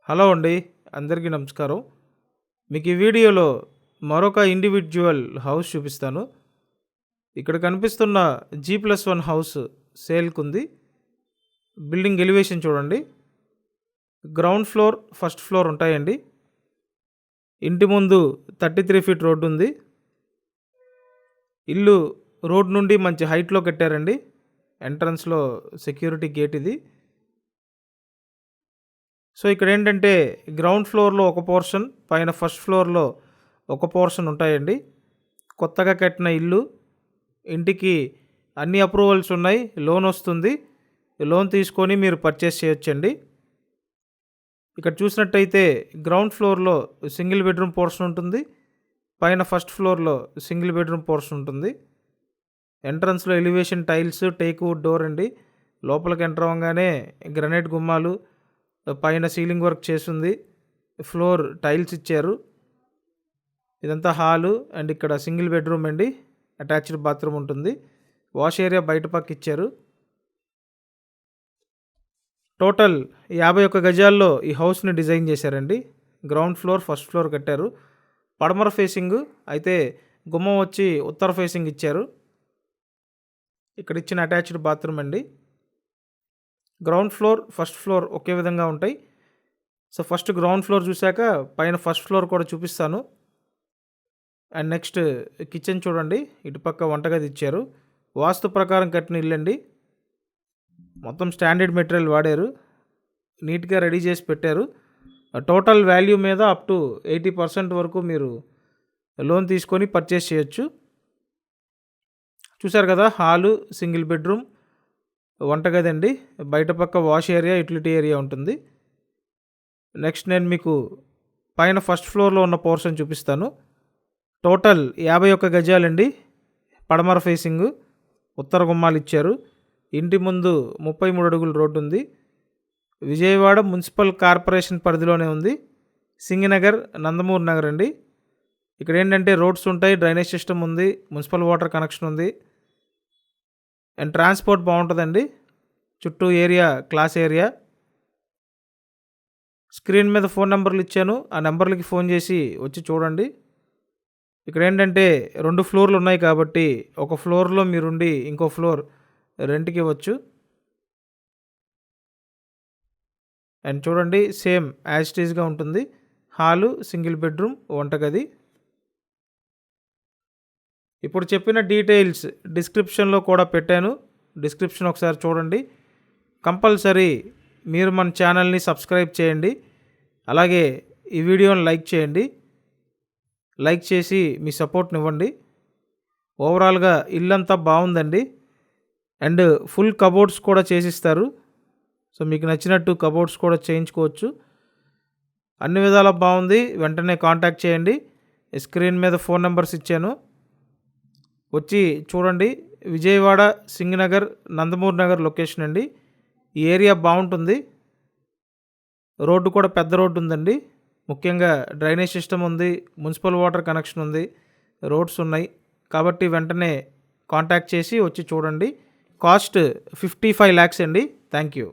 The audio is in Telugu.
హలో అండి. అందరికీ నమస్కారం. మీకు ఈ వీడియోలో మరొక ఇండివిడ్యువల్ హౌస్ చూపిస్తాను. ఇక్కడ కనిపిస్తున్న G+1 హౌస్ సేల్‌కుంది. బిల్డింగ్ ఎలివేషన్ చూడండి. గ్రౌండ్ ఫ్లోర్, ఫస్ట్ ఫ్లోర్ ఉంటాయండి. ఇంటి ముందు 33 ఫీట్ రోడ్డు ఉంది. ఇల్లు రోడ్ నుండి మంచి హైట్‌లో కట్టారండి. ఎంట్రన్స్‌లో సెక్యూరిటీ గేట్ ఇది. సో ఇక్కడ ఏంటంటే గ్రౌండ్ ఫ్లోర్‌లో ఒక పోర్షన్, పైన ఫస్ట్ ఫ్లోర్‌లో ఒక పోర్షన్ ఉంటాయండి. కొత్తగా కట్టిన ఇల్లు. ఇంటికి అన్ని అప్రూవల్స్ ఉన్నాయి. లోన్ వస్తుంది. లోన్ తీసుకొని మీరు పర్చేస్ చేయొచ్చండి. ఇక్కడ చూసినట్టయితే గ్రౌండ్ ఫ్లోర్‌లో సింగిల్ బెడ్రూమ్ పోర్షన్ ఉంటుంది. పైన ఫస్ట్ ఫ్లోర్‌లో సింగిల్ బెడ్రూమ్ పోర్షన్ ఉంటుంది. ఎంట్రన్స్‌లో elevation tiles, teak wood door అండి. లోపలికి ఎంటర్ అవ్వగానే గ్రనైట్ గుమ్మాలు, పైన సీలింగ్ వర్క్ చేసుంది. ఫ్లోర్ టైల్స్ ఇచ్చారు. ఇదంతా హాలు అండ్ ఇక్కడ సింగిల్ బెడ్రూమ్ అండి. అటాచ్డ్ బాత్రూమ్ ఉంటుంది. వాష్ ఏరియా బయట పక్క ఇచ్చారు. టోటల్ 51 గజాల్లో ఈ హౌస్ని డిజైన్ చేశారండి. గ్రౌండ్ ఫ్లోర్, ఫస్ట్ ఫ్లోర్ కట్టారు. పడమర ఫేసింగ్ అయితే గుమ్మం వచ్చి ఉత్తర ఫేసింగ్ ఇచ్చారు. ఇక్కడ ఇచ్చిన అటాచ్డ్ బాత్రూమ్ అండి. గ్రౌండ్ ఫ్లోర్, ఫస్ట్ ఫ్లోర్ ఒకే విధంగా ఉంటాయి. సో ఫస్ట్ గ్రౌండ్ ఫ్లోర్ చూశాక పైన ఫస్ట్ ఫ్లోర్ కూడా చూపిస్తాను. అండ్ నెక్స్ట్ కిచెన్ చూడండి. ఇటుపక్క వంటగది ఇచ్చారు. వాస్తు ప్రకారం కట్టిన ఇల్లండి. మొత్తం స్టాండర్డ్ మెటీరియల్ వాడారు. నీట్గా రెడీ చేసి పెట్టారు. టోటల్ వాల్యూ మీద అప్ టు 80% వరకు మీరు లోన్ తీసుకొని పర్చేస్ చేయొచ్చు. చూసారు కదా, హాలు, సింగిల్ బెడ్రూమ్, వంటగది అండి. బయట పక్క వాష్ ఏరియా, యూటిలిటీ ఏరియా ఉంటుంది. నెక్స్ట్ నేను మీకు పైన ఫస్ట్ ఫ్లోర్లో ఉన్న పోర్షన్ చూపిస్తాను. టోటల్ 51 గజాలండి. పడమర ఫేసింగ్, ఉత్తర గుమ్మాలు ఇచ్చారు. ఇంటి ముందు 33 అడుగుల రోడ్డు ఉంది. విజయవాడ మున్సిపల్ కార్పొరేషన్ పరిధిలోనే ఉంది. సింగనగర్, నందమూరి నగర్ అండి. ఇక్కడ ఏంటంటే రోడ్స్ ఉంటాయి, డ్రైనేజ్ సిస్టమ్ ఉంది, మున్సిపల్ వాటర్ కనెక్షన్ ఉంది అండ్ ట్రాన్స్పోర్ట్ బాగుంటుందండి. చుట్టూ ఏరియా క్లాస్ ఏరియా. స్క్రీన్ మీద ఫోన్ నెంబర్లు ఇచ్చాను. ఆ నెంబర్లకి ఫోన్ చేసి వచ్చి చూడండి. ఇక్కడ ఏంటంటే 2 ఫ్లోర్లు ఉన్నాయి కాబట్టి ఒక ఫ్లోర్లో మీరుండి ఇంకో ఫ్లోర్ రెంట్కి ఇవ్వచ్చు. అండ్ చూడండి, సేమ్ యాజ్ ఇట్ ఈస్గా ఉంటుంది. హాలు, సింగిల్ బెడ్రూమ్, వంటగది. ఇప్పుడు చెప్పిన డీటెయిల్స్ డిస్క్రిప్షన్లో కూడా పెట్టాను. డిస్క్రిప్షన్ ఒకసారి చూడండి. కంపల్సరీ మీరు మన ఛానల్ని సబ్స్క్రైబ్ చేయండి. అలాగే ఈ వీడియోని లైక్ చేయండి. లైక్ చేసి మీ సపోర్ట్ని ఇవ్వండి. ఓవరాల్గా ఇల్లంతా బాగుందండి. అండ్ ఫుల్ కబోర్డ్స్ కూడా చేసిస్తారు. సో మీకు నచ్చినట్టు కబోర్డ్స్ కూడా చేయించుకోవచ్చు. అన్ని విధాలా బాగుంది. వెంటనే కాంటాక్ట్ చేయండి. స్క్రీన్ మీద ఫోన్ నెంబర్స్ ఇచ్చాను. వచ్చి చూడండి. విజయవాడ, సింగనగర్, నందమూరి నగర్ లొకేషన్ అండి. ఈ ఏరియా బాగుంటుంది. రోడ్డు కూడా పెద్ద రోడ్డు ఉందండి. ముఖ్యంగా డ్రైనేజ్ సిస్టమ్ ఉంది, మున్సిపల్ వాటర్ కనెక్షన్ ఉంది, రోడ్స్ ఉన్నాయి. కాబట్టి వెంటనే కాంటాక్ట్ చేసి వచ్చి చూడండి. కాస్ట్ 55 lakhs అండి. Thank you.